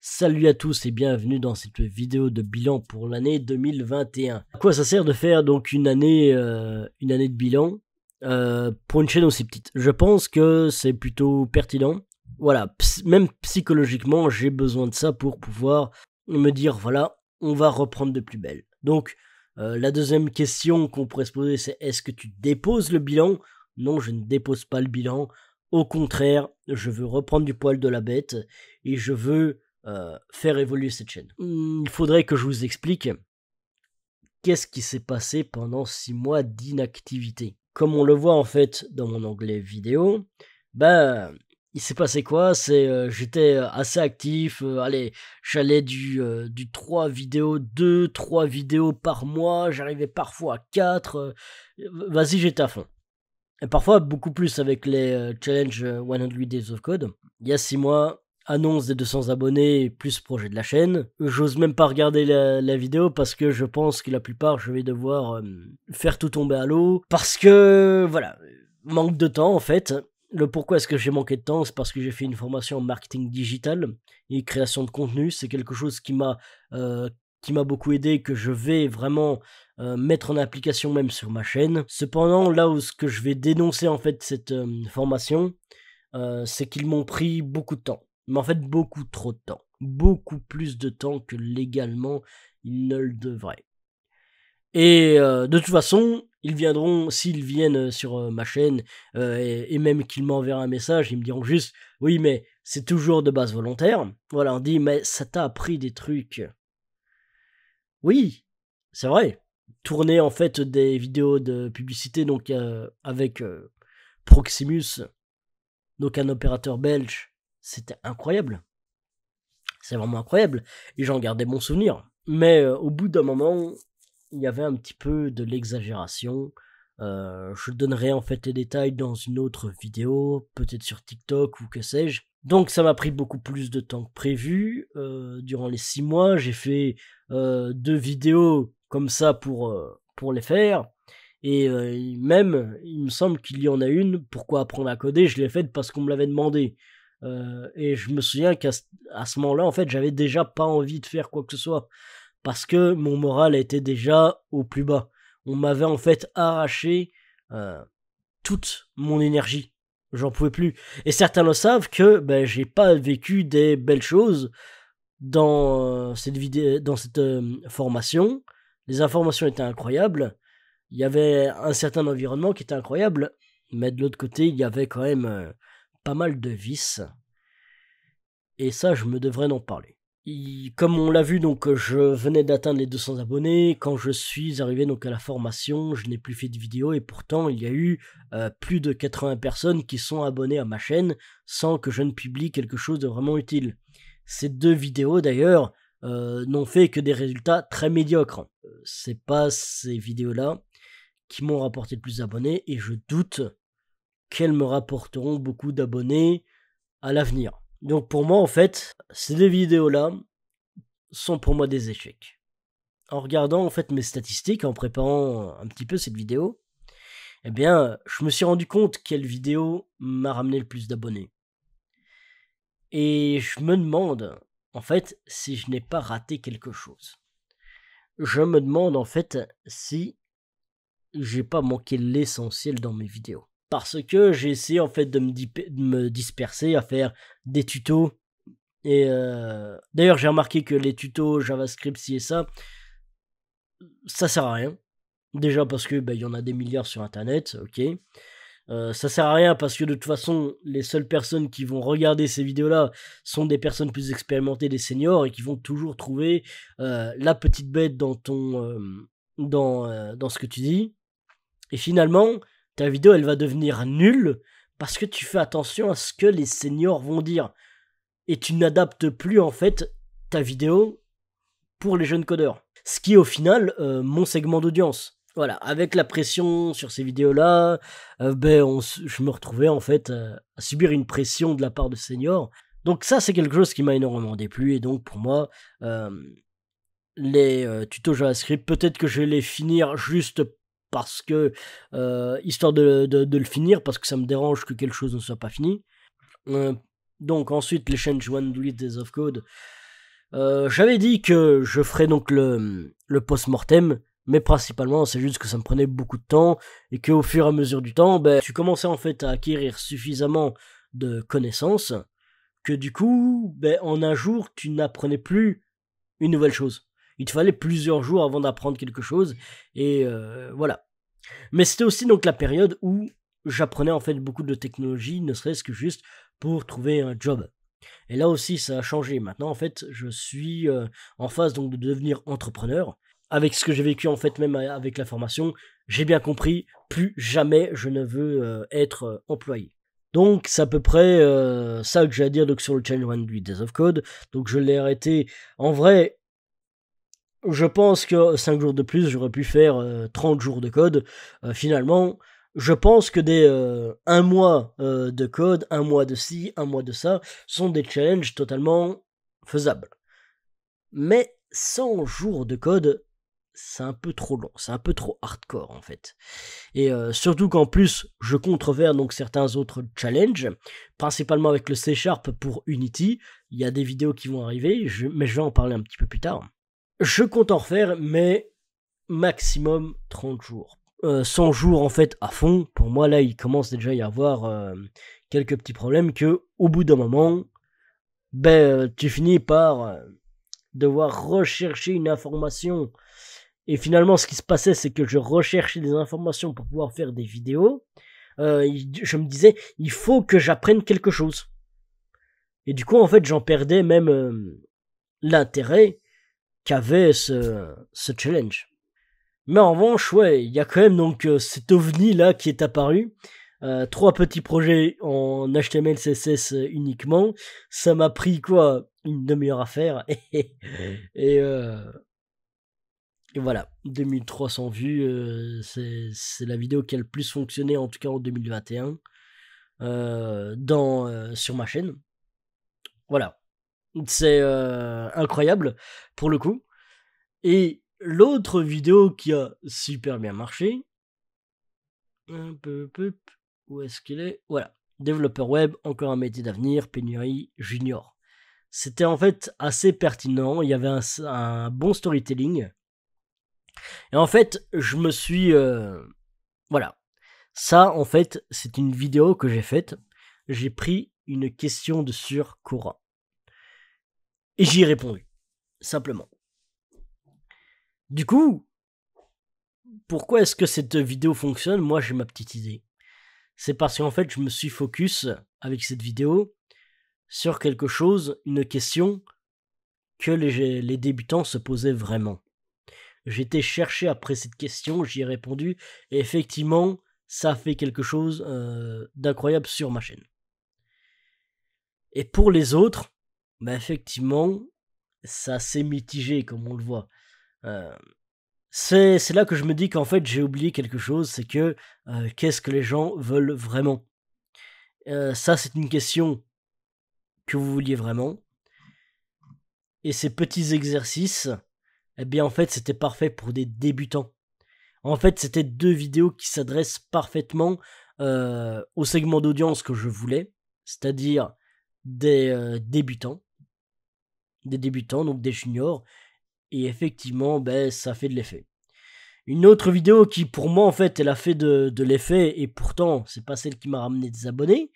Salut à tous et bienvenue dans cette vidéo de bilan pour l'année 2021. À quoi ça sert de faire donc une année de bilan pour une chaîne aussi petite? Je pense que c'est plutôt pertinent. Voilà, même psychologiquement, j'ai besoin de ça pour pouvoir me dire, voilà, on va reprendre de plus belle. Donc, la deuxième question qu'on pourrait se poser, c'est est-ce que tu déposes le bilan? Non, je ne dépose pas le bilan. Au contraire, je veux reprendre du poil de la bête et je veux faire évoluer cette chaîne. Il faudrait que je vous explique qu'est-ce qui s'est passé pendant 6 mois d'inactivité. Comme on le voit en fait dans mon onglet vidéo, il s'est passé quoi? J'étais assez actif, j'allais du 3 vidéos, 2-3 vidéos par mois, j'arrivais parfois à 4, vas-y j'étais à fond. Et parfois beaucoup plus avec les challenges 100 Days of Code. Il y a 6 mois, annonce des 200 abonnés plus projet de la chaîne. J'ose même pas regarder la vidéo parce que je pense que la plupart je vais devoir faire tout tomber à l'eau. Parce que voilà, manque de temps en fait. Le pourquoi est-ce que j'ai manqué de temps, c'est parce que j'ai fait une formation en marketing digital et création de contenu. C'est quelque chose qui m'a beaucoup aidé, que je vais vraiment mettre en application même sur ma chaîne. Cependant, là où ce que je vais dénoncer en fait cette formation, c'est qu'ils m'ont pris beaucoup de temps. Mais en fait, beaucoup trop de temps. Beaucoup plus de temps que légalement ils ne le devraient. Et de toute façon, ils viendront, s'ils viennent sur ma chaîne, et même qu'ils m'enverront un message, ils me diront juste « Oui, mais c'est toujours de base volontaire. » Voilà, on dit « Mais ça t'a appris des trucs. » Oui, c'est vrai. Tourner en fait des vidéos de publicité donc avec Proximus, donc un opérateur belge, c'était incroyable. C'est vraiment incroyable. Et j'en gardais bon souvenir. Mais au bout d'un moment, il y avait un petit peu de l'exagération. Je donnerai en fait les détails dans une autre vidéo, peut-être sur TikTok ou que sais-je. Donc ça m'a pris beaucoup plus de temps que prévu. Durant les 6 mois, j'ai fait 2 vidéos comme ça pour les faire. Et même, il me semble qu'il y en a une, pourquoi apprendre à coder, je l'ai faite parce qu'on me l'avait demandé. Et je me souviens qu'à ce moment-là, en fait, j'avais déjà pas envie de faire quoi que ce soit. Parce que mon moral était déjà au plus bas. On m'avait en fait arraché toute mon énergie. J'en pouvais plus. Et certains le savent que j'ai pas vécu des belles choses dans cette vidéo, dans cette formation. Les informations étaient incroyables. Il y avait un certain environnement qui était incroyable, mais de l'autre côté, il y avait quand même pas mal de vices. Et ça, je me devrais en parler. Comme on l'a vu, donc je venais d'atteindre les 200 abonnés. Quand je suis arrivé donc à la formation, je n'ai plus fait de vidéo et pourtant il y a eu plus de 80 personnes qui sont abonnées à ma chaîne sans que je ne publie quelque chose de vraiment utile. Ces 2 vidéos d'ailleurs n'ont fait que des résultats très médiocres. C'est pas ces vidéos-là qui m'ont rapporté le plus d'abonnés et je doute qu'elles me rapporteront beaucoup d'abonnés à l'avenir. Donc pour moi en fait, ces 2 vidéos-là sont pour moi des échecs. En regardant en fait mes statistiques, en préparant un petit peu cette vidéo, eh bien je me suis rendu compte quelle vidéo m'a ramené le plus d'abonnés. Et je me demande en fait si je n'ai pas raté quelque chose. Je me demande en fait si j'ai pas manqué l'essentiel dans mes vidéos. Parce que j'ai essayé en fait de me disperser à faire des tutos. Et d'ailleurs j'ai remarqué que les tutos JavaScript ci et ça sert à rien. Déjà parce que il y en a des milliards sur internet, ok. Ça sert à rien parce que de toute façon les seules personnes qui vont regarder ces vidéos là sont des personnes plus expérimentées, des seniors, et qui vont toujours trouver la petite bête dans dans ce que tu dis. Et finalement, ta vidéo, elle va devenir nulle parce que tu fais attention à ce que les seniors vont dire. Et tu n'adaptes plus, en fait, ta vidéo pour les jeunes codeurs. Ce qui est au final mon segment d'audience. Voilà, avec la pression sur ces vidéos-là, je me retrouvais en fait à subir une pression de la part de seniors. Donc ça, c'est quelque chose qui m'a énormément déplu. Et donc pour moi, les tutos JavaScript, peut-être que je vais les finir juste parce que histoire de le finir, parce que ça me dérange que quelque chose ne soit pas fini. Donc ensuite les change 100 Days of Code, J'avais dit que je ferais donc le post-mortem, mais principalement c'est juste que ça me prenait beaucoup de temps et qu'au fur et à mesure du temps, ben, tu commençais en fait à acquérir suffisamment de connaissances que du coup, ben, en un jour, tu n'apprenais plus une nouvelle chose. Il te fallait plusieurs jours avant d'apprendre quelque chose et voilà. Mais c'était aussi donc la période où j'apprenais en fait beaucoup de technologies, ne serait-ce que juste pour trouver un job. Et là aussi, ça a changé. Maintenant, en fait, je suis en phase donc de devenir entrepreneur. Avec ce que j'ai vécu en fait, même avec la formation, j'ai bien compris, plus jamais je ne veux être employé. Donc, c'est à peu près ça que j'ai à dire donc, sur le Challenge 1 Days of Code. Donc, je l'ai arrêté. En vrai, je pense que 5 jours de plus, j'aurais pu faire 30 jours de code. Finalement, je pense que des 1 mois de code, 1 mois de ci, 1 mois de ça, sont des challenges totalement faisables. Mais 100 jours de code, c'est un peu trop long, c'est un peu trop hardcore en fait. Et surtout qu'en plus, je compte refaire donc certains autres challenges, principalement avec le C# pour Unity. Il y a des vidéos qui vont arriver, mais je vais en parler un petit peu plus tard. Je compte en refaire, mais maximum 30 jours. 100 jours en fait à fond, pour moi là il commence déjà à y avoir quelques petits problèmes que au bout d'un moment, ben tu finis par devoir rechercher une information. Et finalement ce qui se passait c'est que je recherchais des informations pour pouvoir faire des vidéos. Je me disais il faut que j'apprenne quelque chose. Et du coup en fait j'en perdais même l'intérêt qu'avait ce challenge. Mais en revanche, ouais, il y a quand même donc cet ovni là qui est apparu. 3 petits projets en HTML, CSS uniquement. Ça m'a pris quoi, une demi-heure à faire. et, et voilà, 2300 vues, c'est la vidéo qui a le plus fonctionné en tout cas en 2021 sur ma chaîne. Voilà, c'est incroyable pour le coup. Et l'autre vidéo qui a super bien marché, où est-ce qu'il est? Voilà, développeur web, encore un métier d'avenir, pénurie junior. C'était en fait assez pertinent, il y avait un bon storytelling. Et en fait, je me suis... voilà. Ça, en fait, c'est une vidéo que j'ai faite. J'ai pris une question de sur Quora. Et j'y ai répondu, simplement. Du coup, pourquoi est-ce que cette vidéo fonctionne? Moi, j'ai ma petite idée. C'est parce qu'en fait, je me suis focus avec cette vidéo sur quelque chose, une question que les débutants se posaient vraiment. J'ai été chercher après cette question, j'y ai répondu, et effectivement, ça a fait quelque chose d'incroyable sur ma chaîne. Et pour les autres, bah effectivement, ça s'est mitigé, comme on le voit. C'est là que je me dis qu'en fait, j'ai oublié quelque chose, c'est que qu'est-ce que les gens veulent vraiment? Ça, c'est une question que vous vouliez vraiment. Et ces petits exercices, eh bien en fait c'était parfait pour des débutants. En fait c'était 2 vidéos qui s'adressent parfaitement au segment d'audience que je voulais, c'est-à-dire des débutants, donc des juniors, et effectivement ben, ça fait de l'effet. Une autre vidéo qui pour moi en fait elle a fait de l'effet et pourtant c'est pas celle qui m'a ramené des abonnés,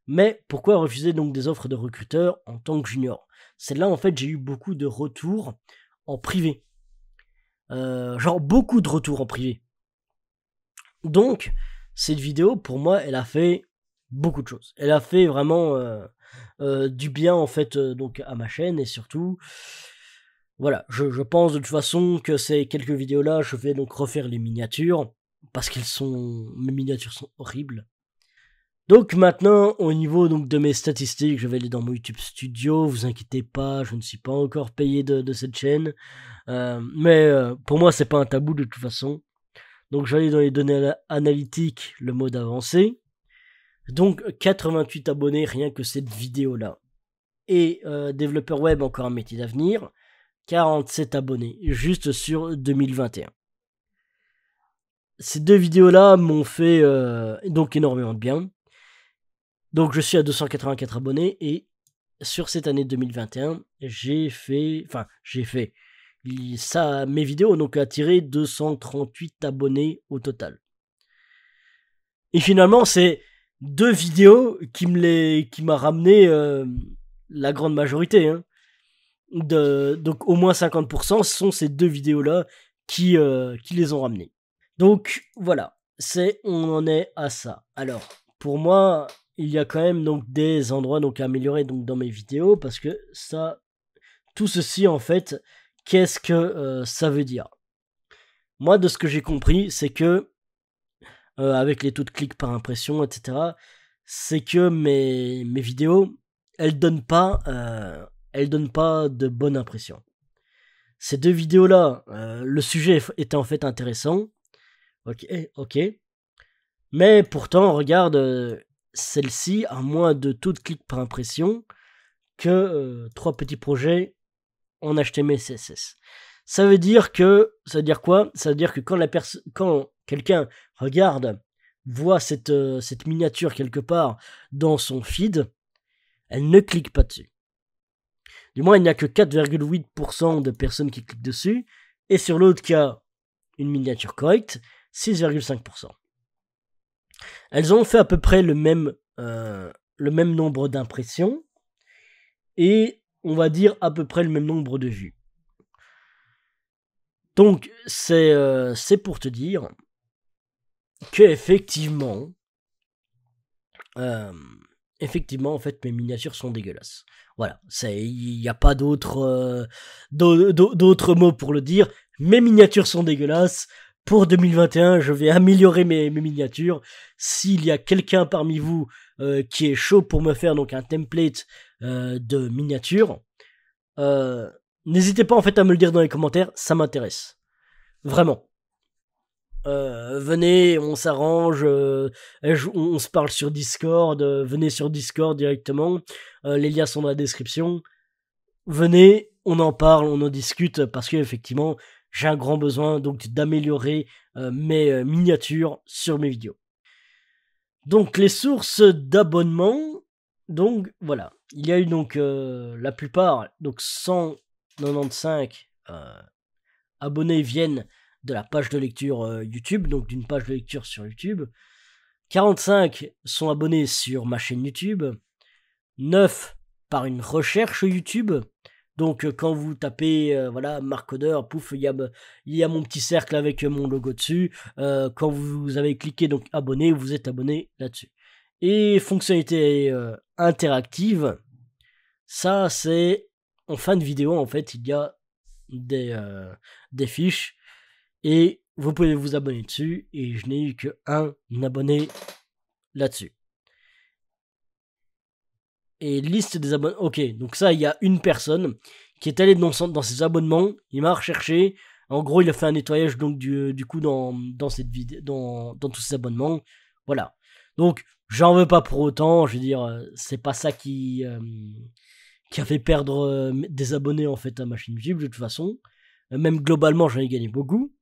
mais pourquoi refuser donc des offres de recruteurs en tant que junior? Celle-là en fait j'ai eu beaucoup de retours en privé. Genre beaucoup de retours en privé. Donc, cette vidéo, pour moi, elle a fait beaucoup de choses. Elle a fait vraiment du bien, en fait, donc à ma chaîne, et surtout, voilà, je pense de toute façon que ces quelques vidéos-là, je vais donc refaire les miniatures, parce mes miniatures sont horribles. Donc maintenant, au niveau donc de mes statistiques, je vais aller dans mon YouTube Studio, vous inquiétez pas, je ne suis pas encore payé de cette chaîne. Mais pour moi, c'est pas un tabou de toute façon. Donc j'allais dans les données analytiques, le mode avancé. Donc 88 abonnés rien que cette vidéo-là. Et développeur web, encore un métier d'avenir, 47 abonnés, juste sur 2021. Ces 2 vidéos-là m'ont fait donc énormément de bien. Donc je suis à 284 abonnés et sur cette année 2021, mes vidéos ont donc attiré 238 abonnés au total. Et finalement, c'est 2 vidéos qui m'a ramené la grande majorité. Hein. Donc au moins 50%, ce sont ces 2 vidéos-là qui les ont ramenés. Donc voilà, on en est à ça. Alors, pour moi, il y a quand même donc des endroits donc à améliorer donc dans mes vidéos, parce que tout ceci en fait, qu'est-ce que ça veut dire? Moi, de ce que j'ai compris, c'est que avec les taux de clics par impression, etc., c'est que mes vidéos, elles donnent pas de bonne impression. Ces 2 vidéos-là, le sujet était en fait intéressant, ok, mais pourtant, regarde, celle-ci a moins de taux de clics par impression que 3 petits projets en HTML CSS. Ça veut dire quoi? Ça veut dire que quand quelqu'un voit cette miniature quelque part dans son feed, elle ne clique pas dessus. Du moins, il n'y a que 4,8% de personnes qui cliquent dessus, et sur l'autre qui a une miniature correcte, 6,5%. Elles ont fait à peu près le même nombre d'impressions, et on va dire à peu près le même nombre de vues. Donc, c'est pour te dire que effectivement, en fait, mes miniatures sont dégueulasses. Voilà, il n'y a pas d'autres mots pour le dire. Mes miniatures sont dégueulasses. Pour 2021, je vais améliorer mes miniatures. S'il y a quelqu'un parmi vous qui est chaud pour me faire donc un template de miniature, n'hésitez pas en fait à me le dire dans les commentaires, ça m'intéresse. Vraiment. Venez, on s'arrange, on se parle sur Discord, venez sur Discord directement, les liens sont dans la description. Venez, on en parle, on en discute, parce que effectivement, j'ai un grand besoin donc d'améliorer mes miniatures sur mes vidéos. Donc les sources d'abonnement, donc voilà, il y a eu donc la plupart, donc 195 abonnés viennent de la page de lecture YouTube, donc d'une page de lecture sur YouTube. 45 sont abonnés sur ma chaîne YouTube. 9 par une recherche YouTube. Donc quand vous tapez voilà Marcodeur, pouf, il y a mon petit cercle avec mon logo dessus. Quand vous avez cliqué donc abonné, vous êtes abonné là-dessus. Et fonctionnalité interactive, ça c'est en fin de vidéo en fait, il y a des fiches et vous pouvez vous abonner dessus, et je n'ai eu que un abonné là-dessus. Et liste des abonnés, ok, donc ça, il y a une personne qui est allée dans ses abonnements, il m'a recherché, en gros il a fait un nettoyage donc du coup dans cette vidéo, dans tous ses abonnements, voilà. Donc j'en veux pas pour autant, je veux dire, c'est pas ça qui a fait perdre des abonnés en fait à ma chaîne YouTube de toute façon, même globalement j'en ai gagné beaucoup.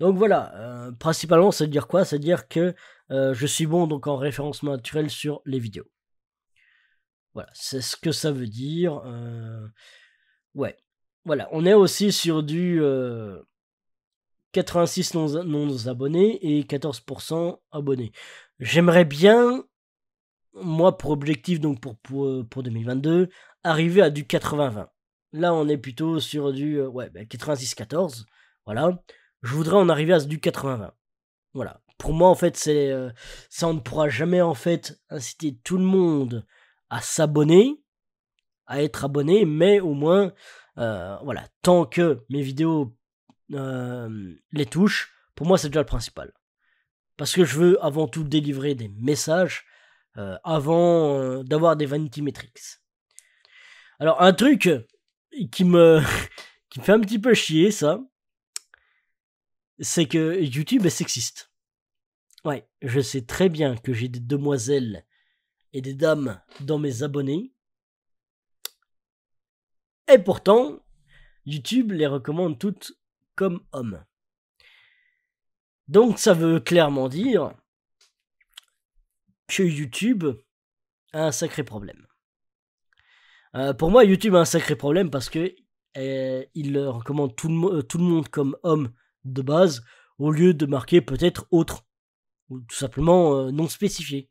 Donc voilà, principalement ça veut dire quoi? Ça veut dire que je suis bon donc en référencement naturel sur les vidéos. Voilà, c'est ce que ça veut dire. Ouais, voilà, on est aussi sur du 86 non abonnés et 14% abonnés. J'aimerais bien, moi pour objectif donc pour 2022, arriver à du 80-20. Là on est plutôt sur du 86-14, voilà. Je voudrais en arriver à du 80-20. Voilà. Pour moi, en fait, ça, on ne pourra jamais, en fait, inciter tout le monde à s'abonner, à être abonné, mais au moins, voilà, tant que mes vidéos les touchent, pour moi, c'est déjà le principal. Parce que je veux avant tout délivrer des messages avant d'avoir des vanity metrics. Alors, un truc qui me fait un petit peu chier, ça, c'est que YouTube est sexiste. Ouais, je sais très bien que j'ai des demoiselles et des dames dans mes abonnés. Et pourtant, YouTube les recommande toutes comme hommes. Donc ça veut clairement dire que YouTube a un sacré problème. Pour moi, YouTube a un sacré problème parce que il recommande tout le monde comme homme de base au lieu de marquer peut-être autre ou tout simplement non spécifié.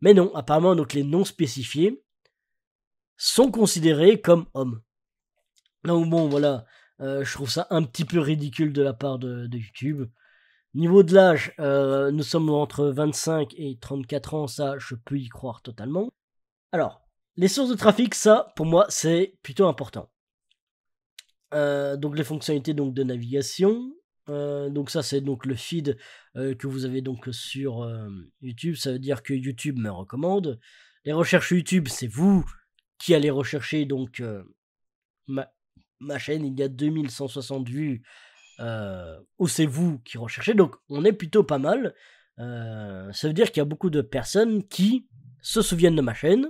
Mais non, apparemment donc les non spécifiés sont considérés comme hommes. Donc bon voilà, je trouve ça un petit peu ridicule de la part de YouTube. Niveau de l'âge, nous sommes entre 25 et 34 ans, ça je peux y croire totalement. Alors, les sources de trafic, ça pour moi c'est plutôt important. Donc les fonctionnalités donc de navigation, donc ça c'est donc le feed que vous avez donc sur YouTube, ça veut dire que YouTube me recommande. Les recherches YouTube, c'est vous qui allez rechercher donc ma chaîne, il y a 2160 vues, où c'est vous qui recherchez, donc on est plutôt pas mal. Ça veut dire qu'il y a beaucoup de personnes qui se souviennent de ma chaîne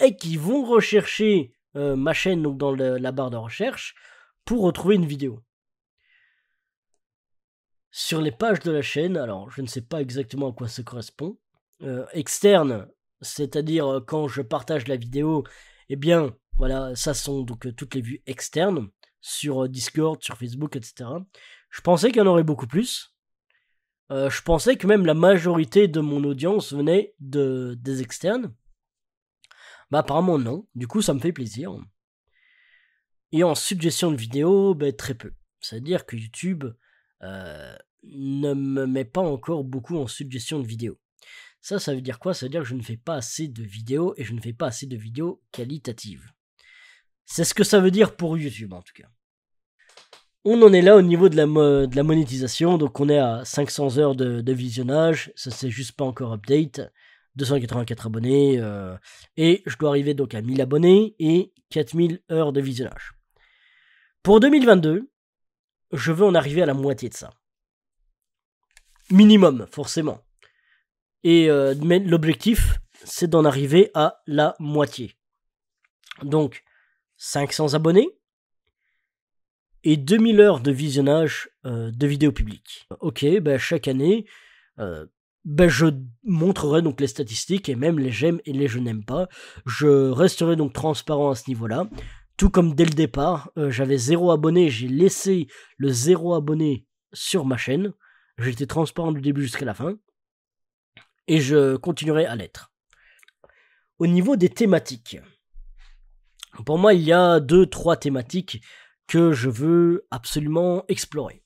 et qui vont rechercher ma chaîne donc dans la barre de recherche pour retrouver une vidéo. Sur les pages de la chaîne, alors je ne sais pas exactement à quoi ça correspond. Externe, c'est-à-dire quand je partage la vidéo, eh bien voilà, ça sont donc toutes les vues externes sur Discord, sur Facebook, etc. Je pensais qu'il y en aurait beaucoup plus. Je pensais que même la majorité de mon audience venait des externes. Bah apparemment non, du coup ça me fait plaisir. Et en suggestion de vidéos, bah, très peu. C'est-à-dire que YouTube ne me met pas encore beaucoup en suggestion de vidéos. Ça veut dire quoi? Ça veut dire que je ne fais pas assez de vidéos et je ne fais pas assez de vidéos qualitatives. C'est ce que ça veut dire pour YouTube en tout cas. On en est là au niveau de la monétisation, donc on est à 500 heures de visionnage, ça c'est juste pas encore update, 284 abonnés, et je dois arriver donc à 1000 abonnés et 4000 heures de visionnage. Pour 2022, je veux en arriver à la moitié de ça. Minimum, forcément. Et mais l'objectif, c'est d'en arriver à la moitié. Donc, 500 abonnés et 2000 heures de visionnage de vidéos publiques. Ok, ben chaque année, je montrerai donc les statistiques et même les j'aime et les je n'aime pas. Je resterai donc transparent à ce niveau-là. Tout comme dès le départ, j'avais 0 abonné, j'ai laissé le 0 abonné sur ma chaîne. J'étais transparent du début jusqu'à la fin. Et je continuerai à l'être. Au niveau des thématiques, pour moi, il y a 2-3 thématiques que je veux absolument explorer.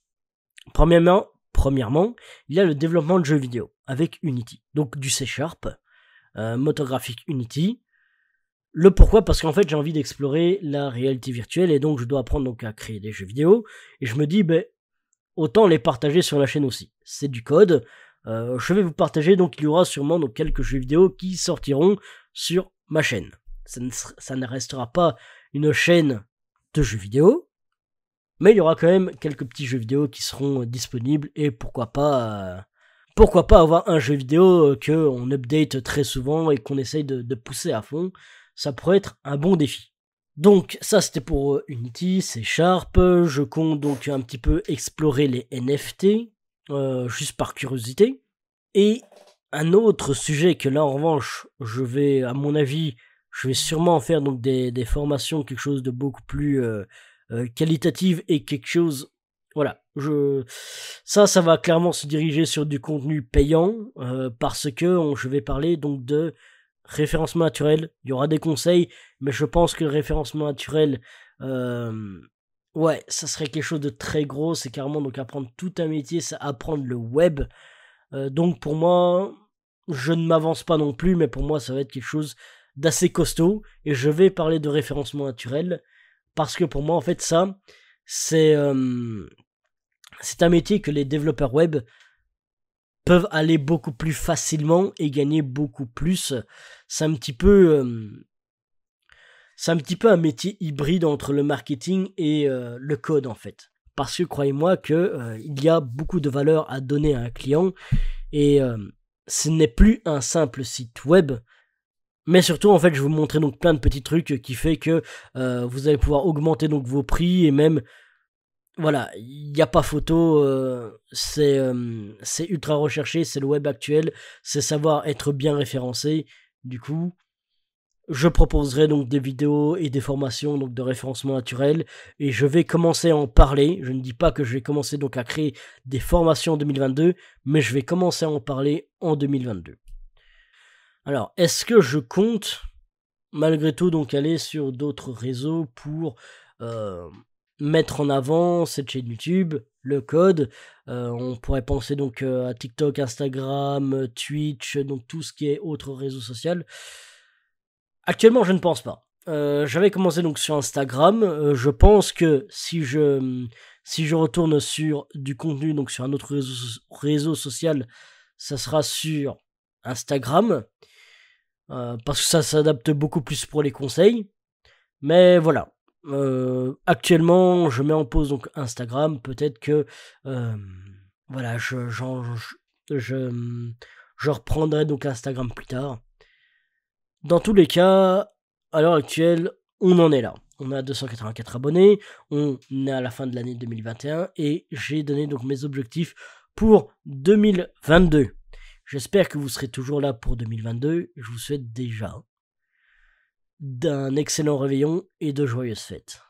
Premièrement, il y a le développement de jeux vidéo avec Unity. Donc du C#, moteur graphique Unity. Le pourquoi, parce qu'en fait j'ai envie d'explorer la réalité virtuelle et donc je dois apprendre donc à créer des jeux vidéo. Et je me dis, autant les partager sur la chaîne aussi. C'est du code. Je vais vous partager, donc il y aura sûrement donc quelques jeux vidéo qui sortiront sur ma chaîne. Ça ne restera pas une chaîne de jeux vidéo, mais il y aura quand même quelques petits jeux vidéo qui seront disponibles et pourquoi pas avoir un jeu vidéo qu'on update très souvent et qu'on essaye de pousser à fond. Ça pourrait être un bon défi. Donc ça c'était pour Unity, C#, je compte donc un petit peu explorer les NFT, juste par curiosité. Et un autre sujet que là en revanche, je vais sûrement faire donc des formations, quelque chose de beaucoup plus qualitative et quelque chose, voilà, ça va clairement se diriger sur du contenu payant, parce que je vais parler donc de référencement naturel. Il y aura des conseils, mais je pense que le référencement naturel, ouais, ça serait quelque chose de très gros. C'est carrément donc apprendre tout un métier, c'est apprendre le web. Donc pour moi, je ne m'avance pas non plus, mais pour moi ça va être quelque chose d'assez costaud. Et je vais parler de référencement naturel parce que pour moi en fait ça, c'est un métier que les développeurs web peuvent aller beaucoup plus facilement et gagner beaucoup plus. C'est un petit peu un métier hybride entre le marketing et le code en fait. Parce que croyez-moi que il y a beaucoup de valeur à donner à un client et ce n'est plus un simple site web, mais surtout en fait je vais vous montrer donc plein de petits trucs qui fait que vous allez pouvoir augmenter donc vos prix et même voilà, il n'y a pas photo, c'est ultra recherché, c'est le web actuel, c'est savoir être bien référencé, du coup, Je proposerai donc des vidéos et des formations donc de référencement naturel et je vais commencer à en parler. Je ne dis pas que je vais commencer donc à créer des formations en 2022, mais je vais commencer à en parler en 2022. Alors, est-ce que je compte malgré tout donc aller sur d'autres réseaux pour mettre en avant cette chaîne YouTube, le code? On pourrait penser donc à TikTok, Instagram, Twitch, donc tout ce qui est autre réseau social. Actuellement, je ne pense pas. J'avais commencé donc sur Instagram. Je pense que si je retourne sur du contenu, donc sur un autre réseau social, ça sera sur Instagram. Parce que ça s'adapte beaucoup plus pour les conseils. Mais voilà. Actuellement, je mets en pause donc Instagram. Peut-être que voilà, je reprendrai donc Instagram plus tard. Dans tous les cas, à l'heure actuelle, on en est là. On a 284 abonnés, on est à la fin de l'année 2021 et j'ai donné donc mes objectifs pour 2022. J'espère que vous serez toujours là pour 2022. Je vous souhaite déjà d'un excellent réveillon et de joyeuses fêtes.